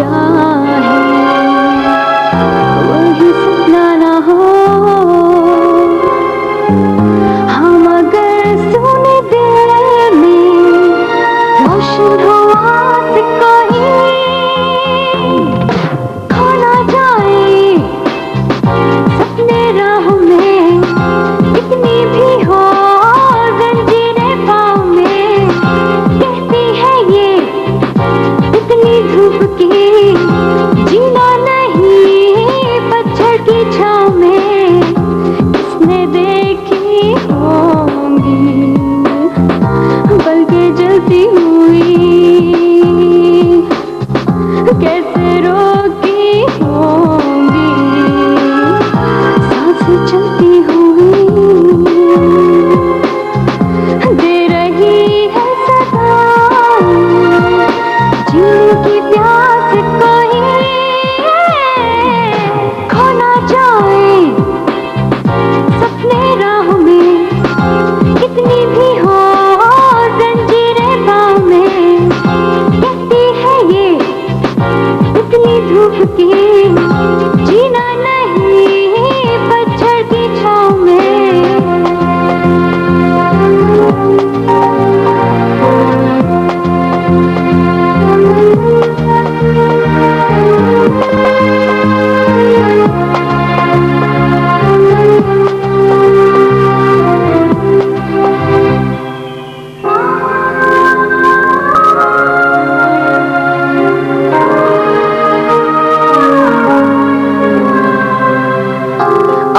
चाहे वही सपना ना हो। हम अगर सुने दिल में रोशन हो आस कोई खो ना जाए सपने राहों में कितनी भी हो जंजीरें पाँव में। कहती है ये इतनी धूप की जीना नहीं पतझड़ की छाँव में। किसने देखी होंगी बल्कि जलती हुई कैसे रोकी होंगी सांस चलती हुई। दे रही है सदा जीने की प्यास कोई खो ना जाए सपने राहों में कितनी भी हो जंजीरें पाँव में। कहती है ये इतनी धूप की जीना नहीं पतझड़ की छाँव में।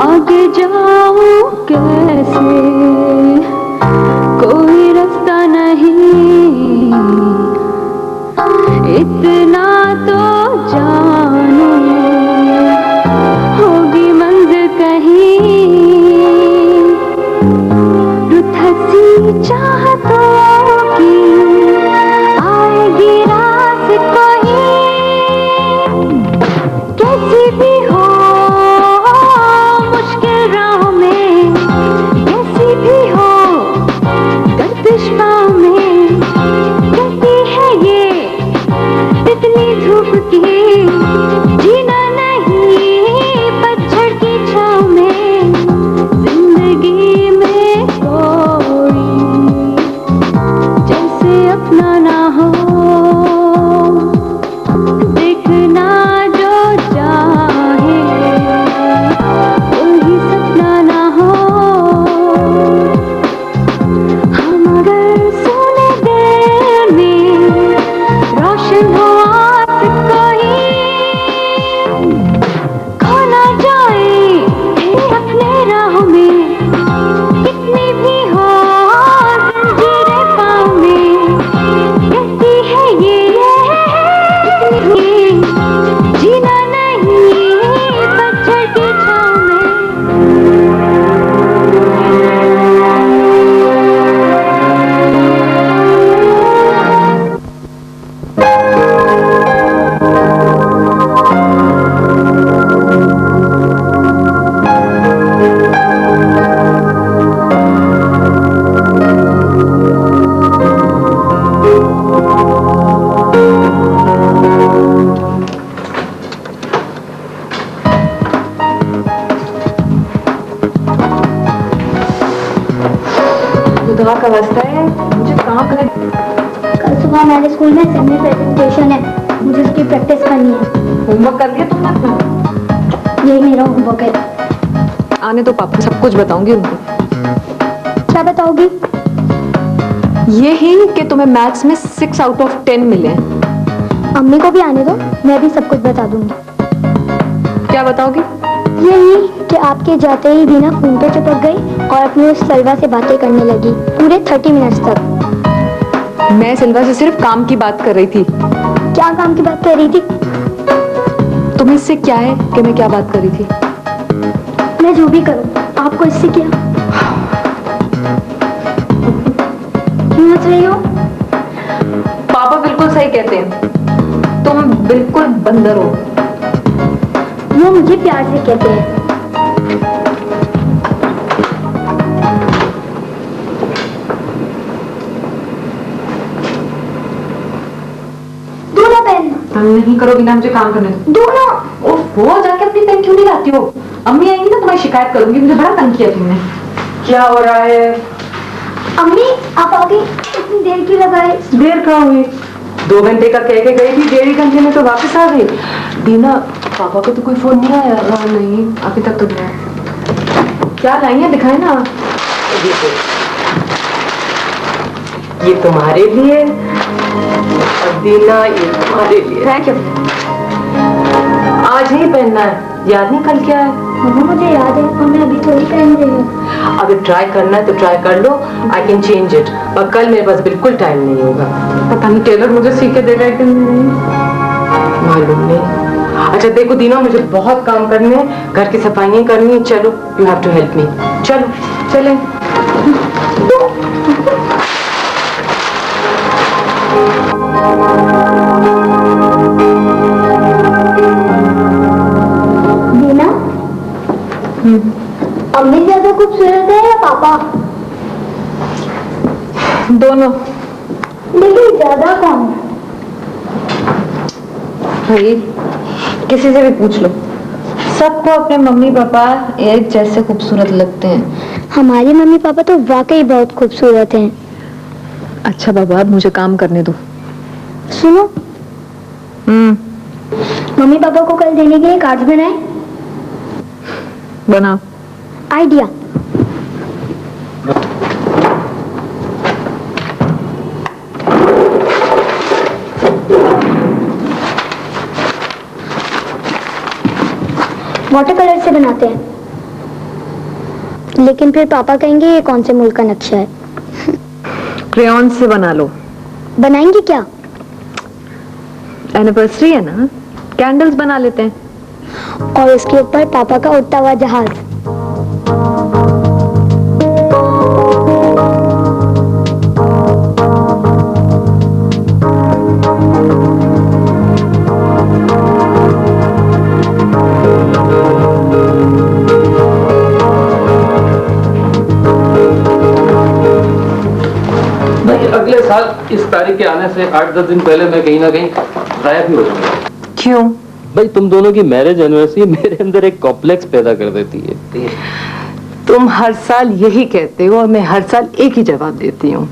आगे जाऊं कैसे कोई रास्ता नहीं इतना तो जानूं होगी मंजिल कहीं। रुत हंसी चाहतों की आएगी रात कोई कैसी भी हो मुश्किल राहों में कैसी भी हो गर्दिश पाँव में। कहती है ये इतनी धूप की जीना नहीं पतझड़ की छाँव में। जिंदगी में कोई जैसे अपना ना हो देखना जो चाहे वही सपना ना हो। हम अगर सुने दिल में रोशन हो आस कोई खो ना जाए अपने राहों में कितनी भी हो जंजीरें पाँव में। कहती है ये जीना नहीं पतझड़ की छाँव में। दवा का वास्ता है मुझे काम कर। कल सुबह हमारे स्कूल में असेंबली प्रेजेंटेशन है मुझे उसकी प्रैक्टिस करनी है। होमवर्क कर लिया तुमने अपना? यही मेरा होमवर्क है। आने तो पापा सब कुछ बताऊंगी उनको। क्या बताओगी? यही कि तुम्हें मैथ्स में 6 आउट ऑफ 10 मिले हैं। अम्मी को भी आने दो मैं भी सब कुछ बता दूंगी। क्या बताओगी? यही कि आपके जाते ही बिना फोन पे चिपक गई और अपनी उस सलवा से बातें करने लगी पूरे 30 मिनट्स तक। मैं सिल्वा से सिर्फ काम की बात कर रही थी। क्या काम की बात कर रही थी? तुम्हें इससे क्या है कि मैं क्या बात कर रही थी? मैं जो भी करूं आपको इससे क्या? क्यों हंस रही हो? पापा बिल्कुल सही कहते हैं, तुम बिल्कुल बंदर हो। वो मुझे प्यार से कहते हैं। दूल्हा पहनना तंग नहीं करोगी ना, मुझे काम करने दो। दोनों वो जाके अपनी पेन क्यों नहीं लाती हो? अम्मी आएंगी ना तुम्हारी शिकायत करूंगी, मुझे बड़ा तंग किया तुमने। क्या हो रहा है? अम्मी आप आ गई, इतनी देर क्यों लगाई? देर कहाँ हुई? 2 घंटे का कह के गई थी, 1.5 घंटे में तो वापस आ गई। दीना, पापा को तो कोई फोन नहीं आया? नहीं, अभी तक तो नहीं आया। क्या लाई है, दिखाए ना। ये तुम्हारे लिए और दीना ये तुम्हारे लिए। है क्या? आज नहीं पहनना है, याद नहीं कल क्या है? मम्मा मुझे याद है और मैं अभी थोड़ी पहन रही हूँ। अगर ट्राई करना है तो ट्राई कर लो, आई कैन चेंज इट, पर कल मेरे पास बिल्कुल टाइम नहीं होगा। पता नहीं टेलर मुझे सी के देगा कि नहीं। मालूम नहीं। अच्छा देखो दीना, मुझे बहुत काम करने हैं, घर की सफाइयाँ करनी है। चलो, you have to help me. चलो चलें। दीना, अम्मी ज्यादा खूबसूरत है या पापा? दोनों। लेकिन ज्यादा कौन? भाई किसी से भी पूछ लो, सबको अपने मम्मी पापा एक जैसे खूबसूरत लगते हैं। हमारी मम्मी पापा तो वाकई बहुत खूबसूरत हैं। अच्छा बाबा, अब मुझे काम करने दो। सुनो, मम्मी पापा को कल देने के लिए कार्ड्स बनाए। बनाओ। आइडिया। वाटर कलर से बनाते हैं, लेकिन फिर पापा कहेंगे ये कौन से मुल्क का नक्शा है। क्रेयॉन से बना लो। बनाएंगे क्या? एनिवर्सरी है ना, कैंडल्स बना लेते हैं। और उसके ऊपर पापा का उड़ता हुआ जहाज। अगले साल इस तारीख के आने से 8-10 दिन पहले मैं कहीं ना कहीं गायब ही हो जाऊंगा। क्यों? भाई तुम दोनों की मैरिज एनिवर्सरी मेरे अंदर एक कॉम्प्लेक्स पैदा कर देती है। तुम हर साल यही कहते हो और मैं हर साल एक ही जवाब देती हूँ।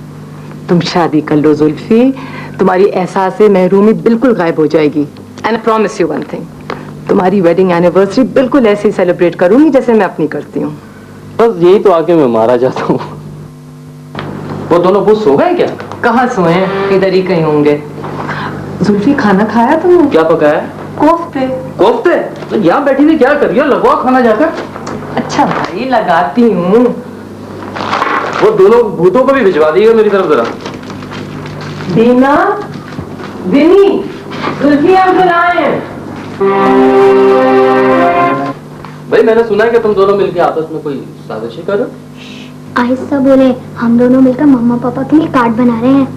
तुम शादी कर लो जुल्फी, तुम्हारी एहसास से महरूमी बिल्कुल गायब हो जाएगी। And I promise you one thing, तुम्हारी वेडिंग एनिवर्सरी बिल्कुल ऐसे ही सेलिब्रेट करूंगी जैसे मैं अपनी करती हूँ। बस यही तो आके मैं मारा जाता हूँ। वो दोनों बहुत सो गए क्या? कहाँ सोए हैं, इधर ही कहीं होंगे। जुल्फी खाना खाया तुमने? क्या पकाया? कोफ्ते। कोफ्ते? तो यहाँ बैठी थी क्या कर रही हो? लगवाओ खाना जाकर। अच्छा भाई लगाती हूँ। वो दोनों भूतों को भी भिजवा दिएगा मेरी तरफ जरा। दीना, दिनी, जुल्फी अंकल आए हैं। भाई मैंने सुना है कि तुम दोनों मिलकर आपस में कोई साजिश कर रहे हो। आहिस्ता बोले, हम दोनों मिलकर मम्मा पापा के लिए कार्ड बना रहे हैं।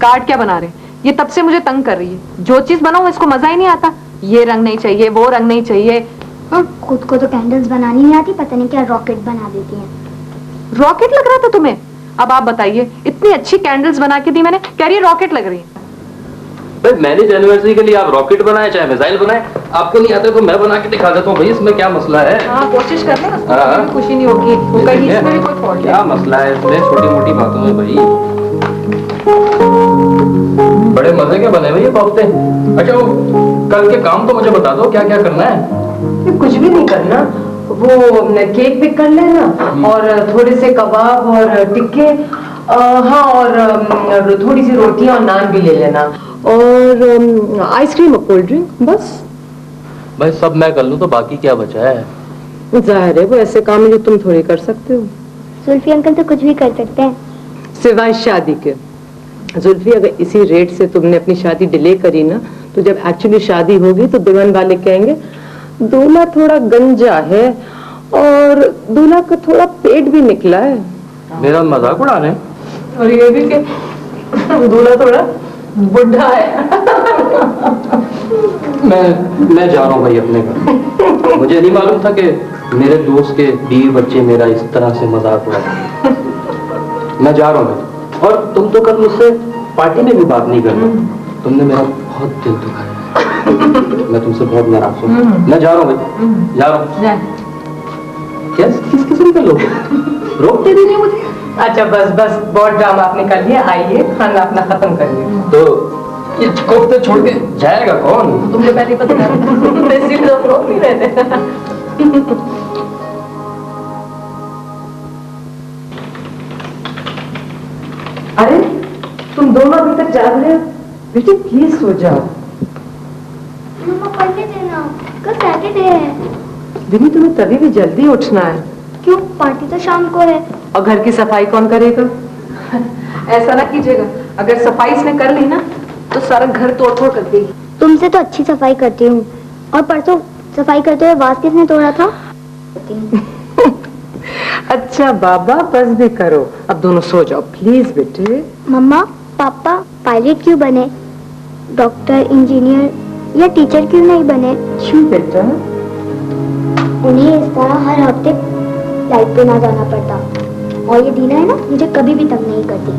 कार्ड क्या बना रहे हैं? ये तब से मुझे तंग कर रही है। जो चीज बनाऊं इसको मजा ही नहीं आता। ये रंग नहीं चाहिए, वो रंग नहीं चाहिए। खुद को तो कैंडल्स बनानी नहीं आती, पता नहीं क्या रॉकेट बना देती हैं। रॉकेट लग रहा था तुम्हें? अब आप बताइए, इतनी अच्छी कैंडल्स बना के दी मैंने, कह रही है रॉकेट लग रही है। भाई मैरिज एनिवर्सरी के लिए आप रॉकेट बनाए चाहे मिसाइल बनाए, आपको नहीं आता तो मैं बना के दिखा देता हूँ। भाई इसमें क्या मसला है? हाँ कोशिश करना, उसको हाँ। कभी भी खुशी नहीं होगी। वो कहीं इसमें भी कोई फॉल्ट क्या मसला है इसमें? छोटी मोटी बातों में भाई बड़े मजे के बने हुए ये कोफ्ते। अच्छा वो कल के काम तो मुझे बता दो, क्या क्या करना है? ये कुछ भी नहीं करना, वो केक पिक कर लेना और थोड़े से कबाब और टिक्के, हाँ और थोड़ी सी रोटियां और नान भी ले लेना और आइसक्रीम और कोल्ड ड्रिंक, बस। भाई सब मैं कर लूँ तो बाकी क्या बचा है? जाहिर है वो ऐसे काम है जो तुम थोड़ी कर सकते हो। जुल्फी अंकल तो कुछ भी कर सकते हैं, सिवाय शादी के। जुल्फी अगर इसी रेट से तुमने अपनी शादी डिले करी ना, तो जब एक्चुअली शादी होगी तो दुल्हन वाले कहेंगे दूल्हा थोड़ा गंजा है और दूल्हा का थोड़ा पेट भी निकला है। मेरा मजाक उड़ा रहे हैं? और ये भी कि दूल्हा थोड़ा बुढ़ा है। मैं जा रहा हूँ भाई अपने घर। मुझे नहीं मालूम था कि मेरे दोस्त के बीवी बच्चे मेरा इस तरह से मजाक उड़ाते। मैं जा रहा हूँ। और तुम तो कल मुझसे पार्टी में भी बात नहीं कर रहे। तुमने मेरा बहुत दिल दुखाया। मैं तुमसे बहुत नाराज हूँ। मैं जा रहा हूँ भाई, जा रहा हूँ। क्या किस किस्म का लोग रोकते भी नहीं मुझे। अच्छा बस बस, बहुत ड्रामा आपने कर लिया, आइए खाना अपना खत्म करिए। तो ये कोफ्ते छोड़ के जाएगा कौन? तुमने पहले पता था, इसलिए लोग रोक नहीं रहे थे। अरे तुम दोनों अभी तक जाग रहे हो? बेटे प्लीज सो जाओ। मम्मा पढ़ने देना, कल सैटरडे है। विनी तुम्हें तभी भी जल्दी उठना है। क्यों, पार्टी तो शाम को है। और घर की सफाई कौन करेगा? ऐसा ना कीजिएगा, अगर सफाई इसने कर ली ना तो सारा घर तोड़ फोड़ कर देगी। तुमसे तो अच्छी सफाई करती हूँ, और परसों सफाई करते हुए वास किसने तोड़ा था? अच्छा बाबा बस भी करो, अब दोनों सो जाओ प्लीज बेटे। मम्मा पापा पायलट क्यों बने, डॉक्टर इंजीनियर या टीचर क्यों नहीं बने? क्यों बेटा? उन्हें इस तरह हर हफ्ते फ्लाइट पे ना जाना पड़ता। और ये दीना है ना, मुझे कभी भी तंग नहीं करती।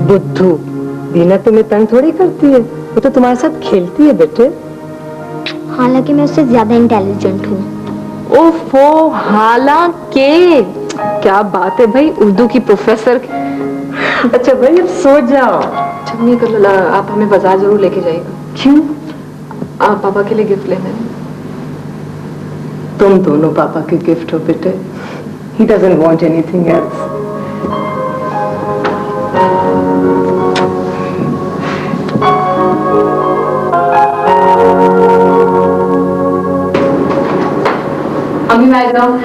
बुद्धू, दीना तुम्हें तंग थोड़ी करती है, वो तो तुम्हारे साथ खेलती है बेटे। हालांकि मैं उससे ज्यादा इंटेलिजेंट हूँ। ओफो, हालांकि क्या बात है भाई, उर्दू की प्रोफेसर। अच्छा भाई अब सो जाओ। छन्नी कल आप हमें बाजार जरूर लेके जाइएगा। क्यों? आप पापा के लिए गिफ्ट लेने हैं। तुम दोनों पापा के गिफ्ट हो बेटे। He doesn't want anything else. अम्मी मैं जाऊँ?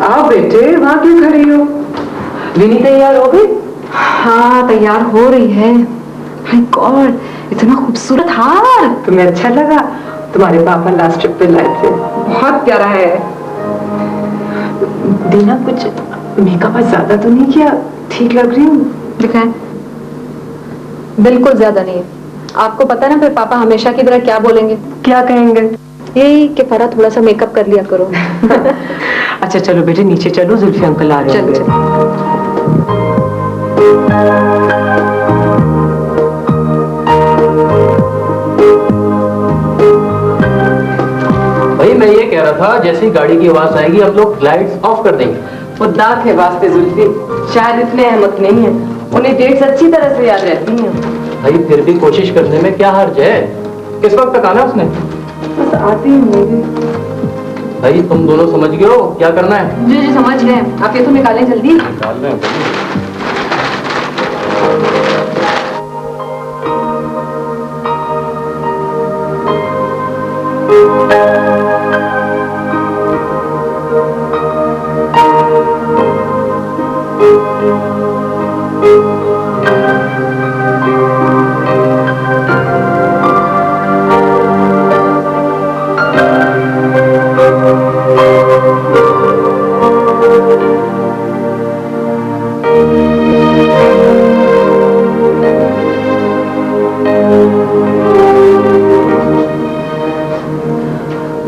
आओ बेटे, वहां क्यों खड़ी हो? विनी तैयार हो गई? हाँ तैयार हो रही है। माय गॉड, इतना खूबसूरत हार। तुम्हें अच्छा लगा? तुम्हारे पापा लास्ट ट्रिप पे लाए थे। बहुत प्यारा है। दीना कुछ मेकअप ज्यादा तो नहीं किया? ठीक लग रही हूँ? दिखाएं। बिल्कुल ज्यादा नहीं है। आपको पता है ना फिर पापा हमेशा की तरह क्या बोलेंगे? क्या कहेंगे? यही कि फरा थोड़ा सा मेकअप कर लिया करो। अच्छा चलो बेटे नीचे चलो, जुल्फी अंकल आ रहे चलो हैं। भाई मैं ये कह रहा था, जैसे ही गाड़ी की आवाज आएगी आप लोग लाइट्स ऑफ कर देंगे। वो दाग है वास्ते जुल्फी, शायद इतने अहमक नहीं है, उन्हें डेट्स अच्छी तरह से याद रहती हैं। भाई फिर भी कोशिश करने में क्या हर्ज है? किस वक्त तक आना उसने? बस आती ही होंगी। भाई तुम दोनों समझ गए हो क्या करना है? जी जी समझ गए। आप ये तो निकालें जल्दी। निकाल रहे हैं।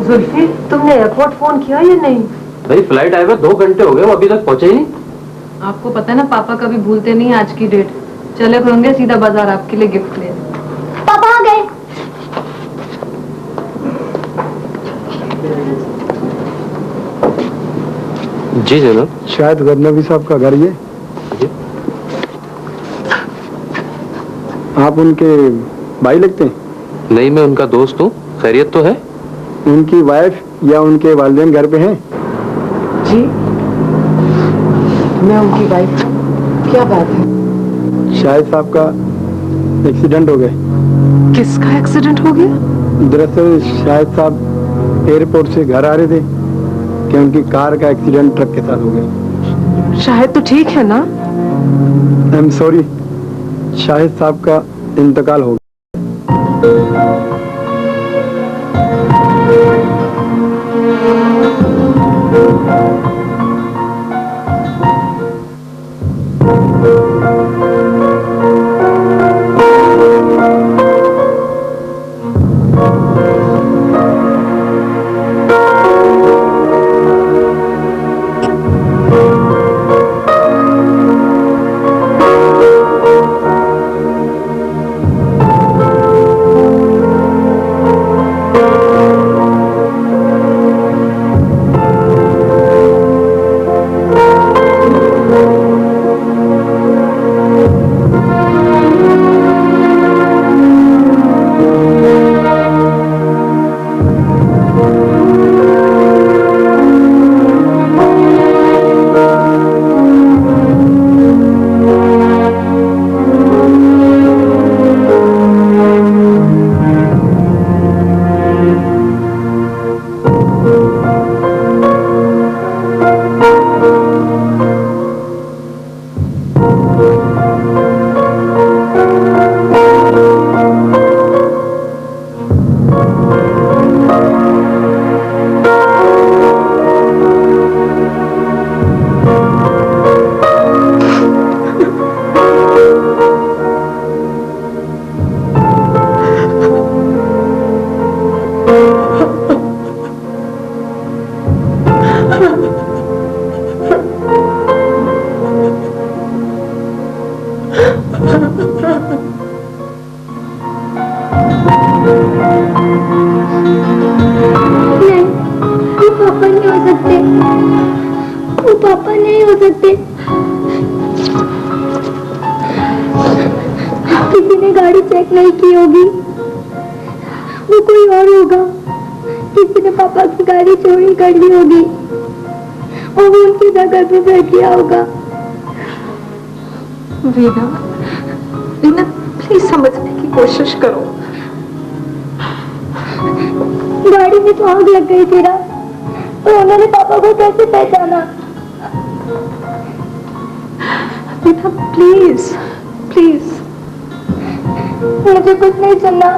जुल्फी तुमने एयरपोर्ट फोन किया या नहीं? भाई फ्लाइट आए हुए 2 घंटे हो गए, वो अभी तक पहुंचे ही नहीं। आपको पता है ना पापा कभी भूलते नहीं आज की डेट। चले होंगे सीधा बाजार आपके लिए गिफ्ट ले। पापा आ गए। जी जनाब। शायद गजनबी साहब का घर ये। जी। आप उनके भाई लगते हैं? नहीं, मैं उनका दोस्त हूँ। खैरियत तो है? उनकी वाइफ या उनके वालिदैन घर पे हैं? जी मैं उनकी वाइफ। क्या बात है? शायद साहब का एक्सीडेंट हो गया। किसका एक्सीडेंट हो गया? दरअसल शायद साहब एयरपोर्ट से घर आ रहे थे कि उनकी कार का एक्सीडेंट ट्रक के साथ हो गया। शायद तो ठीक है ना? आई एम सॉरी, शाहिद साहब का इंतकाल हो गया। और होगा, किसी ने पापा की गाड़ी चोरी कर ली होगी और वो उनकी जगह पे बैठ गया होगा। वीना, वीना प्लीज समझने की कोशिश करो। गाड़ी में तो आग लग गई थी ना, तो उन्होंने पापा को कैसे पहचाना? Veena please please. मुझे कुछ नहीं सुनना,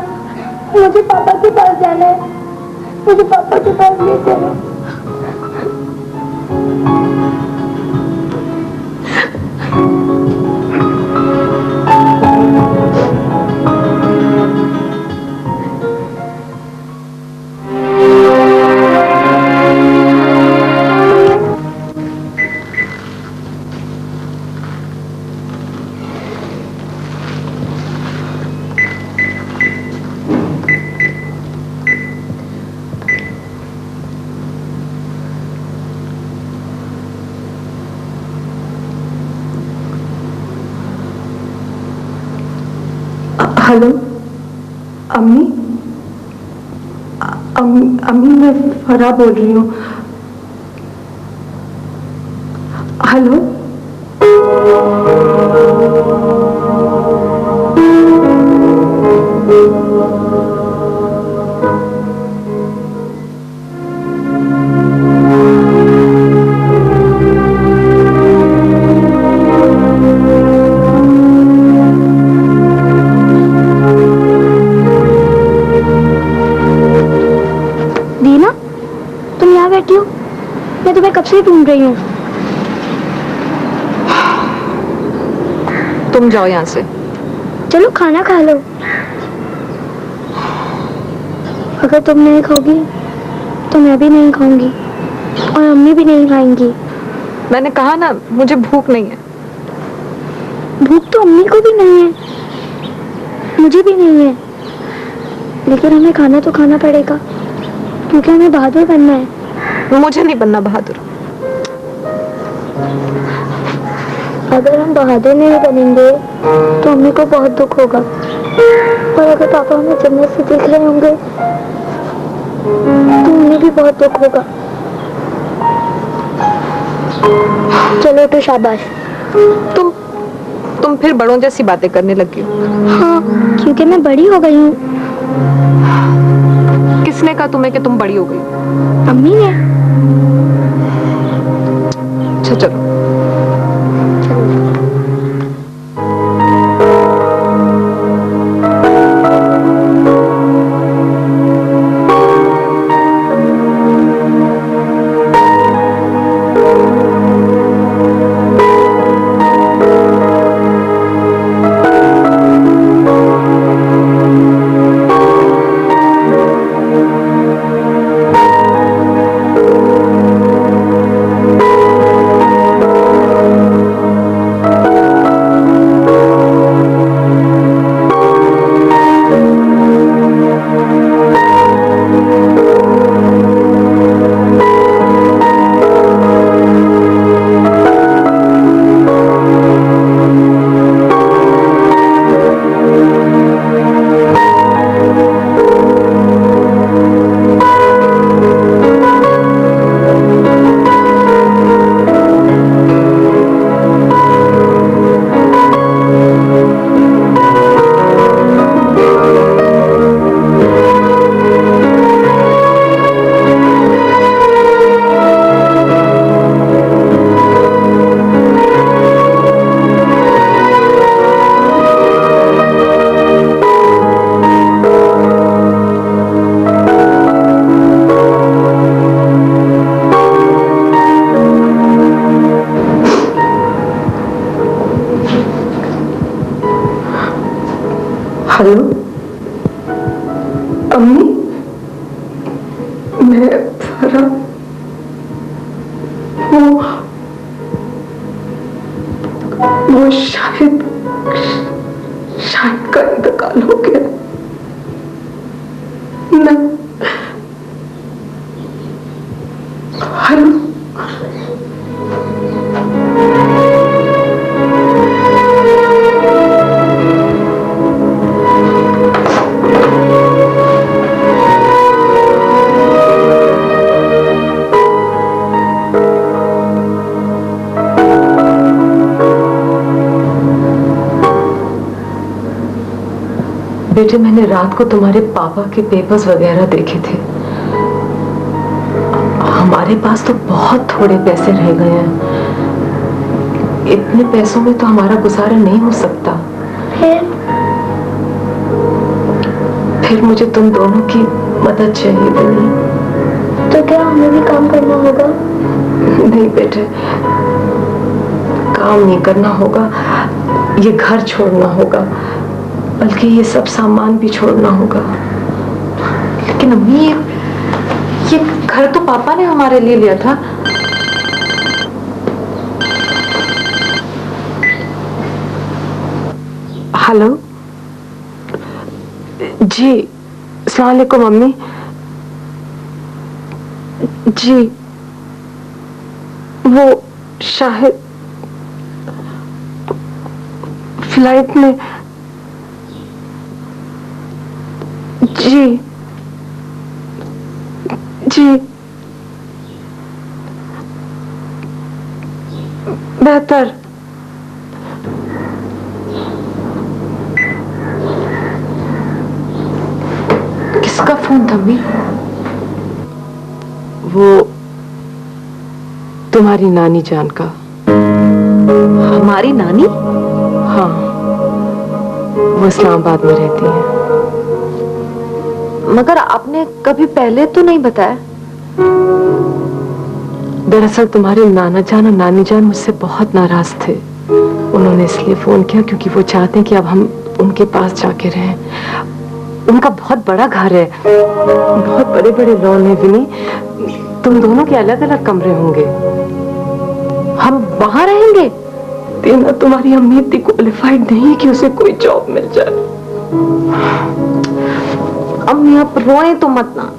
मुझे पापा के पास जाना है, मुझे पापा के पास ले चलो। हेलो अम्मी, अम्मी मैं फरा बोल रही हूँ। हेलो दीना, तुम यहाँ बैठी हो? मैं तुम्हें कब से ढूंढ रही हूँ। तुम जाओ यहाँ से। चलो खाना खा लो। अगर तुम नहीं खाओगी तो मैं भी नहीं खाऊंगी और अम्मी भी नहीं खाएंगी। मैंने कहा ना मुझे भूख नहीं है। भूख तो अम्मी को भी नहीं है, मुझे भी नहीं है, लेकिन हमें खाना तो खाना पड़ेगा क्योंकि हमें बहादुर बनना है। मुझे नहीं बनना बहादुर। अगर हम बहादुर नहीं बनेंगे तो अम्मी को बहुत दुख होगा, और अगर पापा हमें जन्नत से देख रहे होंगे तो उन्हें भी बहुत दुख होगा। चलो तो शाबाश। तुम फिर बड़ों जैसी बातें करने लगी हो। हाँ, क्योंकि मैं बड़ी हो गई हूँ। किसने कहा तुम्हें कि तुम बड़ी हो गई? अम्मी ने। अच्छा चलो। हेलो अम्मी, मैं फरा, वो शायद का इंतकाल हो गया। मैं हेलो बेटे मैंने रात को तुम्हारे पापा के पेपर्स वगैरह देखे थे। हमारे पास तो बहुत थोड़े पैसे रह गए हैं। इतने पैसों में तो हमारा गुजारा नहीं हो सकता। फिर मुझे तुम दोनों की मदद चाहिए बनी। तो क्या हमें भी काम करना होगा? नहीं बेटे, काम नहीं करना होगा, ये घर छोड़ना होगा, बल्कि ये सब सामान भी छोड़ना होगा। लेकिन अम्मी, ये घर तो पापा ने हमारे लिए लिया था। हेलो जी, अस्सलाम वालेकुम मम्मी जी। वो शायद फ्लाइट में। जी जी, बेहतर। किसका फोन था अम्मी? वो तुम्हारी नानी जान का। हमारी नानी? हाँ, वो इस्लामाबाद में रहती है। मगर आपने कभी पहले तो नहीं बताया। दरअसल तुम्हारे नाना जान और नानी जान मुझसे बहुत नाराज थे। उन्होंने इसलिए फोन किया क्योंकि वो चाहते हैं कि अब हम उनके पास जाके रहें। उनका बहुत बड़ा घर है, बहुत बड़े बड़े लॉन है विनी। तुम दोनों के अलग अलग कमरे होंगे। हम वहां रहेंगे? दीना, तुम्हारी अम्मी इतनी क्वालिफाइड नहीं है कि उसे कोई जॉब मिल जाए। अम्मी आप रोए तो मत ना।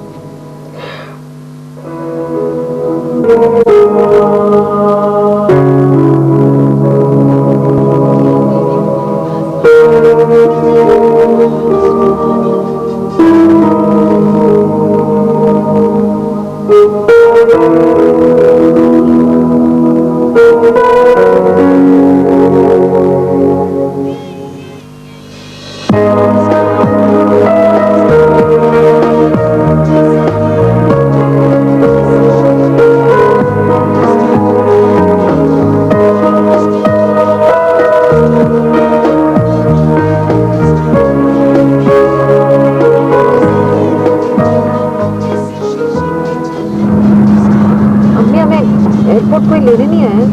कोई लेने नहीं आया?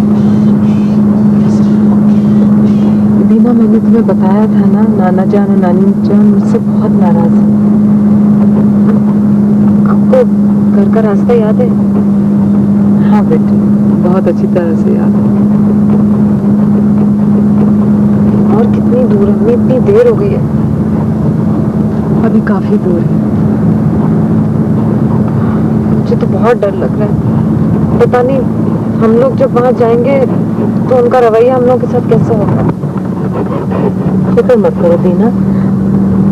दीना, मैंने तुम्हें बताया था ना, नाना जान और नानी जान मुझसे बहुत नाराज है। आपको घर का रास्ता याद है? हाँ बेटे, बहुत अच्छी तरह से याद है। और कितनी दूर है? इतनी देर हो गई है। अभी काफी दूर है। मुझे तो बहुत डर लग रहा है। पता नहीं हम लोग जब वहां जाएंगे तो उनका रवैया हम लोग के साथ कैसा होगा। फिक्र मत करो दीना,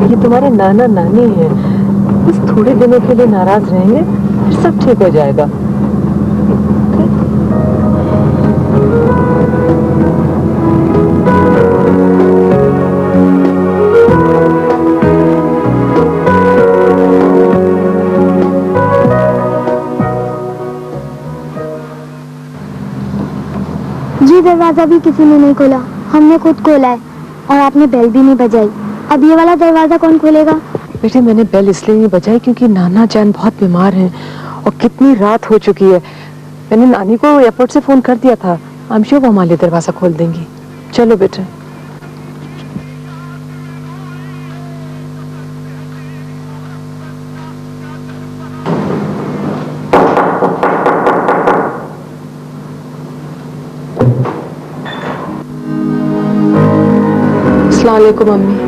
ये तुम्हारे नाना नानी हैं। बस थोड़े दिनों के लिए नाराज रहेंगे, फिर सब ठीक हो जाएगा। जी, दरवाजा भी किसी ने नहीं खोला, हमने खुद खोला है। और आपने बेल भी नहीं बजाई। अब ये वाला दरवाजा कौन खोलेगा? बेटे, मैंने बेल इसलिए नहीं बजाई क्योंकि नाना जान बहुत बीमार हैं और कितनी रात हो चुकी है। मैंने नानी को एयरपोर्ट से फोन कर दिया था। आई एम श्योर वो हमारे लिए दरवाजा खोल देंगी। चलो बेटे। अस्सलाम वालेकुम मम्मी।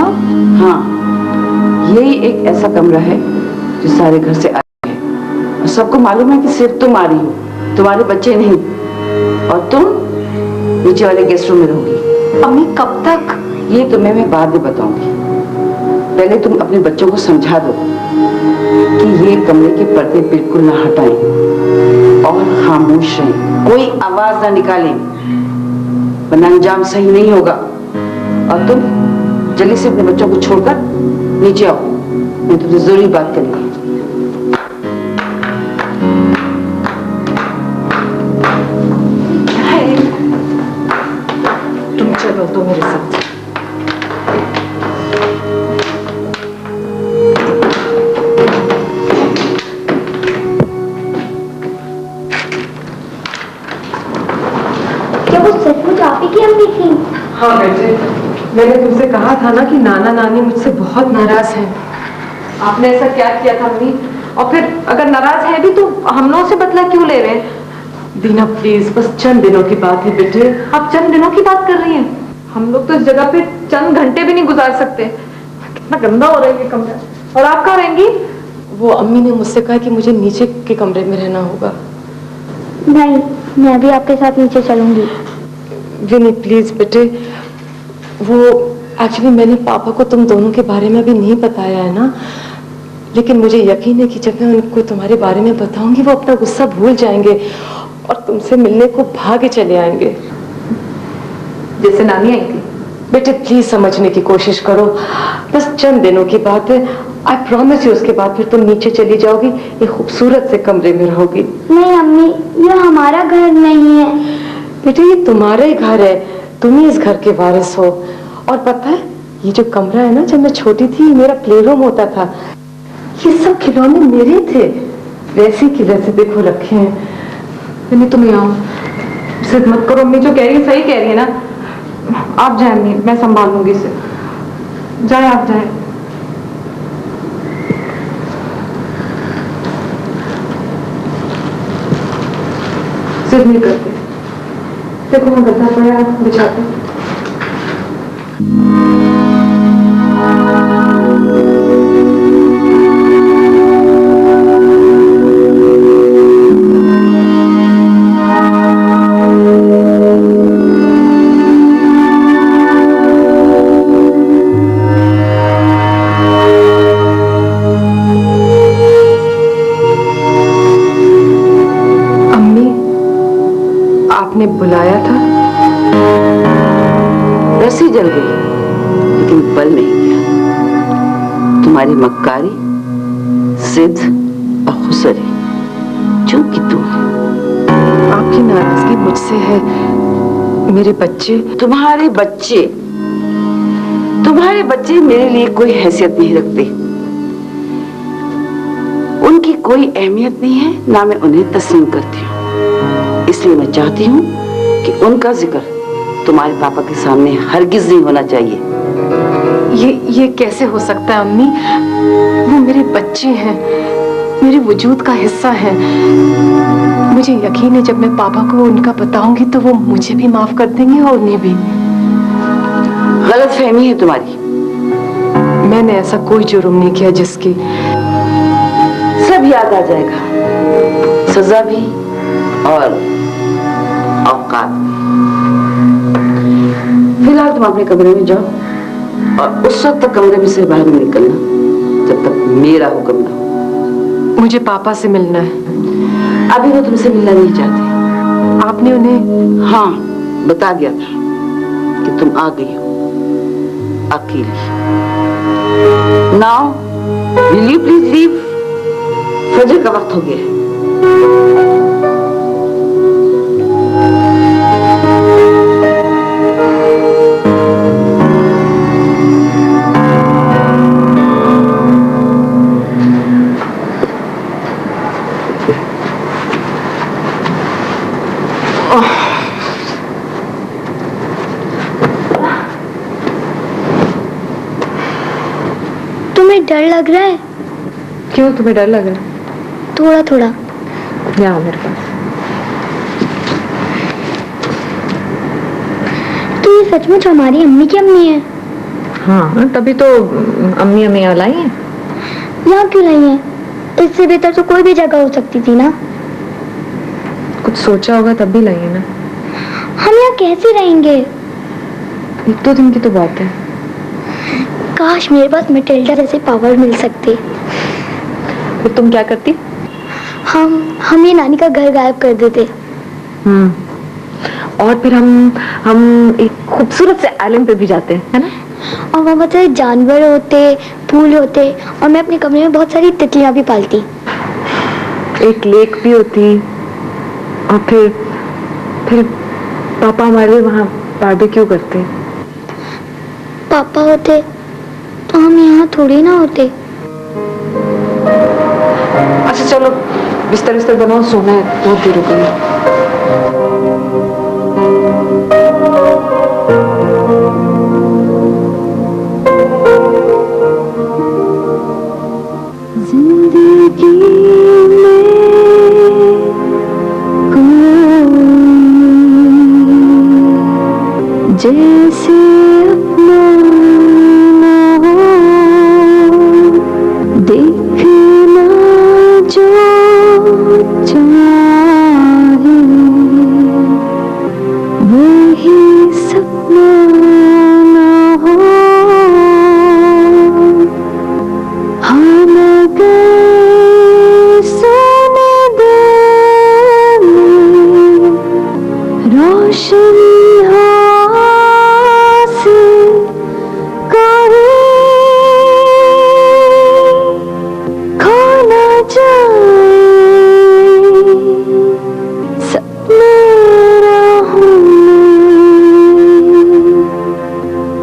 हाँ हाँ, यही एक ऐसा कमरा है जो सारे घर से अलग है और सबको मालूम है कि सिर्फ तुम आ रही हो, तुम्हारे बच्चे नहीं। और तुम नीचे वाले गेस्ट रूम में रहोगी। अम्मी कब तक? ये तुम्हें मैं बाद में बताऊंगी। पहले तुम अपने बच्चों को समझा दो कि ये कमरे के पर्दे बिल्कुल ना हटाएं और खामोश रहें, कोई आवाज ना निकालें, वरना अंजाम सही नहीं होगा। और तुम जल्दी से अपने बच्चों को छोड़कर नीचे आओ, मैं तुमसे जरूरी बात करूंगी। तुम चलो तो मेरे साथ। क्या वो सचमुच आप ही की अम्मी थी? हाँ बेटे, मैंने तुमसे कहा था ना कि नाना नानी मुझसे बहुत नाराज हैं। आपने ऐसा क्या किया था अम्मी? और फिर अगर नाराज है भी तो हम लोगों से बदला क्यों ले रहे हैं? दीना प्लीज, बस चंद दिनों की बात है बेटे। आप चंद दिनों की बात कर रही हैं? हम लोग तो इस जगह पे चंद घंटे भी नहीं गुजार सकते। कितना गंदा हो रहा है ये कमरा। और आप कहाँ रहेंगी? वो अम्मी ने मुझसे कहा कि मुझे नीचे के कमरे में रहना होगा। नहीं, मैं भी आपके साथ नीचे चलूंगी। विनी प्लीज बेटे, वो एक्चुअली मैंने पापा को तुम दोनों के बारे में अभी नहीं बताया है ना, लेकिन मुझे यकीन है कि जब मैं उनको तुम्हारे बारे में बताऊंगी वो अपना गुस्सा भूल जाएंगे और तुमसे मिलने को भागे चले आएंगे, जैसे नानी आई थी। बेटे प्लीज समझने की कोशिश करो, बस चंद दिनों की बात है। आई प्रॉमिस यू, उसके बाद फिर तुम नीचे चली जाओगी, एक खूबसूरत से कमरे में रहोगी। नहीं अम्मी, ये हमारा घर नहीं है। बेटे ये तुम्हारा ही घर है, तुम ही इस घर के वारिस हो। और पता है ये जो कमरा है ना, जब मैं छोटी थी मेरा प्ले रूम होता था, ये सब खिलौने मेरे थे, वैसे की वैसे देखो रखे हैं। नहीं तुम यहाँ सिर्फ मत करो, अम्मी जो कह रही है सही कह रही है ना। आप जाए अम्मी, मैं संभाल लूंगी इसे। जाए आप जाए। सिर्फ नहीं करते, देखो मैं गद्दा पड़ा बिछाते। आपने बुलाया था? रस्सी जल गई लेकिन बल नहीं गया। तुम्हारी मक्कारी, जिद और खुसरी जो कि तुम। आपकी नाराजगी मुझसे है। मेरे बच्चे? तुम्हारे बच्चे मेरे लिए कोई हैसियत नहीं रखते। उनकी कोई अहमियत नहीं है, ना मैं उन्हें तस्लीम करती हूँ। इसलिए मैं चाहती हूँ कि उनका जिक्र तुम्हारे पापा के सामने हरगिज नहीं होना चाहिए। ये कैसे हो सकता है अम्मी? वो मेरे बच्चे हैं, मेरे वजूद का हिस्सा हैं। मुझे यकीन है जब मैं पापा को उनका बताऊंगी तो वो मुझे भी माफ कर देंगे और उन्हें भी। गलतफहमी है तुम्हारी। मैंने ऐसा कोई जुर्म नहीं किया जिसकी। सब याद आ जाएगा, सजा भी और औकात। फिलहाल तुम अपने कमरे में जाओ और उस वक्त तक कमरे में से बाहर नहीं निकलना जब तक मेरा हुक्म ना हो। मुझे पापा से मिलना है। अभी वो तुमसे मिलना नहीं चाहते। आपने उन्हें? हाँ, बता दिया था कि तुम आ गई हो अकेली। Now will you please leave? फजर का वक्त हो गया है। तुम्हें डर लग रहा है? क्यों, तुम्हें डर लग रहा है? थोड़ा थोड़ा। यहाँ मेरे पास। तो ये सचमुच हमारी अम्मी की अम्मी है? हाँ तभी तो अम्मी हमें यहाँ लाई हैं। यहाँ क्यों नहीं है? इससे बेहतर तो कोई भी जगह हो सकती थी ना। कुछ सोचा होगा तब भी लाई है ना। हम यहाँ कैसे रहेंगे? 1-2 दिन की तो बात है। काश मेरे पास मैटिल्डा जैसे पावर मिल सकते। फिर तुम क्या करती? हम ये नानी का घर गायब कर देते। और फिर हम एक खूबसूरत से आइलैंड पे भी जाते हैं, है ना? और वहाँ बहुत सारे जानवर होते, फूल होते, और मैं अपने कमरे में बहुत सारी तितलियाँ भी पालती। एक लेक भी होती। और फिर पापा हमारे वहाँ बारबेक्यू करते। पापा होते तो हम यहाँ थोड़ी ना होते। अच्छा चलो बिस्तर बनाओ, सोना है, बहुत देर हो गई। जिंदगी में कोई जैसे अपना ना हो, देखना जो चाहे वही सपना ना हो। हम गए सोने दे में रोशनी हासिल करे, खो ना जाए सपने राहों में,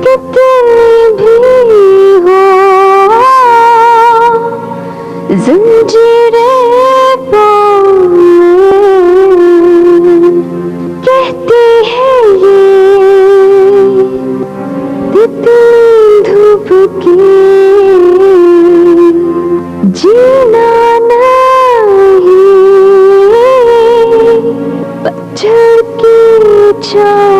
कितनी भी हो जंजीरें पाँव में, कहती है ये तितली धूप की, जीना नहीं पतझड़ की छाँव